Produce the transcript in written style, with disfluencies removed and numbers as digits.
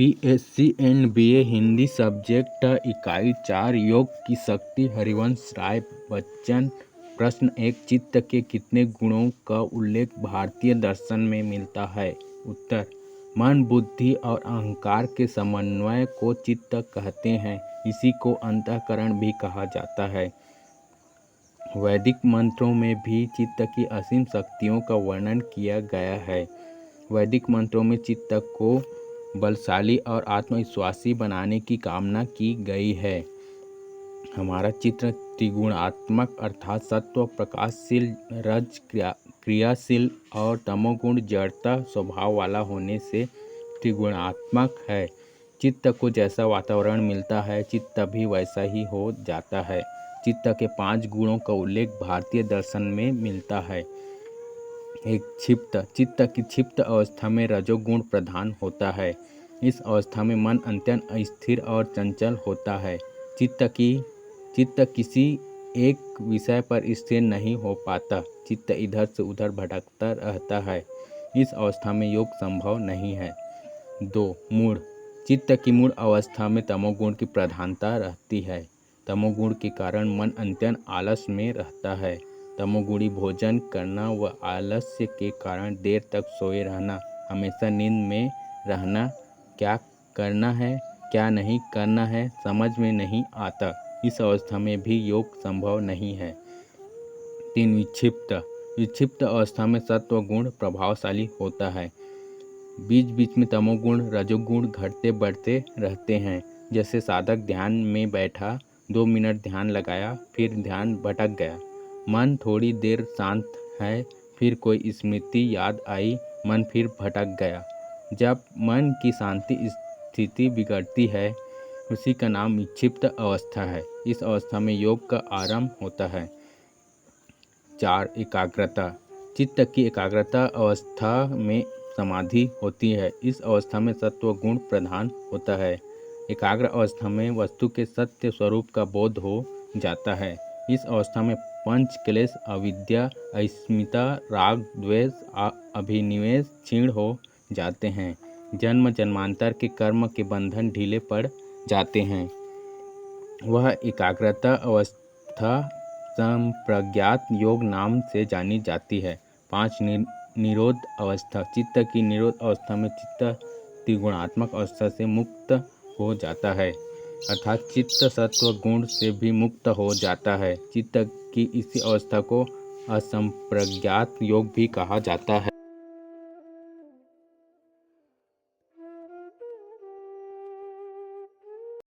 BSc and BA Hindi subject इकाई 4 योग की शक्ति हरिवंश राय बच्चन। प्रश्न 1, चित्त के कितने गुणों का उल्लेख भारतीय दर्शन में मिलता है? उत्तर, मन, बुद्धि और अहंकार के समन्वय को चित्त कहते हैं। इसी को अंतःकरण भी कहा जाता है। वैदिक मंत्रों में भी चित्त की असीम शक्तियों का वर्णन किया गया है। वैदिक मंत्रों में चित्त को बलशाली और आत्मविश्वासी बनाने की कामना की गई है। हमारा चित्त त्रिगुणात्मक अर्थात सत्व प्रकाशशील, रज क्रियाशील और तमोगुण जड़ता स्वभाव वाला होने से त्रिगुणात्मक है। चित्त को जैसा वातावरण मिलता है चित्त भी वैसा ही हो जाता है। चित्त के 5 गुणों का उल्लेख भारतीय दर्शन में मिलता है। एक, क्षिप्त। चित्त की क्षिप्त अवस्था में रजोगुण प्रधान होता है। इस अवस्था में मन अत्यंत अस्थिर और चंचल होता है। चित्त किसी एक विषय पर स्थिर नहीं हो पाता। चित्त इधर से उधर भटकता रहता है। इस अवस्था में योग संभव नहीं है। 2, मूढ़। चित्त की मूढ़ अवस्था में तमोगुण की प्रधानता रहती है। तमोगुण के कारण मन अत्यंत आलस में रहता है। तमोगुणी भोजन करना व आलस्य के कारण देर तक सोए रहना, हमेशा नींद में रहना, क्या करना है क्या नहीं करना है समझ में नहीं आता। इस अवस्था में भी योग संभव नहीं है। 3, विक्षिप्त। विक्षिप्त अवस्था में सत्व गुण प्रभावशाली होता है। बीच बीच में तमोगुण रजोगुण घटते बढ़ते रहते हैं। जैसे साधक ध्यान में बैठा, 2 मिनट ध्यान लगाया, फिर ध्यान भटक गया। मन थोड़ी देर शांत है, फिर कोई स्मृति याद आई, मन फिर भटक गया। जब मन की शांति स्थिति बिगड़ती है उसी का नाम विक्षिप्त अवस्था है। इस अवस्था में योग का आरंभ होता है। 4, एकाग्रता। चित्त की एकाग्रता अवस्था में समाधि होती है। इस अवस्था में सत्व गुण प्रधान होता है। एकाग्र अवस्था में वस्तु के सत्य स्वरूप का बोध हो जाता है। इस अवस्था में पंच क्लेश अविद्या, अस्मिता, राग, द्वेष, अभिनिवेश क्षीण हो जाते हैं। जन्म जन्मांतर के कर्म के बंधन ढीले पड़ जाते हैं। वह एकाग्रता अवस्था संप्रज्ञात योग नाम से जानी जाती है। 5, निरोध अवस्था। चित्त की निरोध अवस्था में चित्त त्रिगुणात्मक अवस्था से मुक्त हो जाता है, अर्थात चित्त सत्व गुण से भी मुक्त हो जाता है। चित्त की इसी अवस्था को असंप्रज्ञात योग भी कहा जाता है।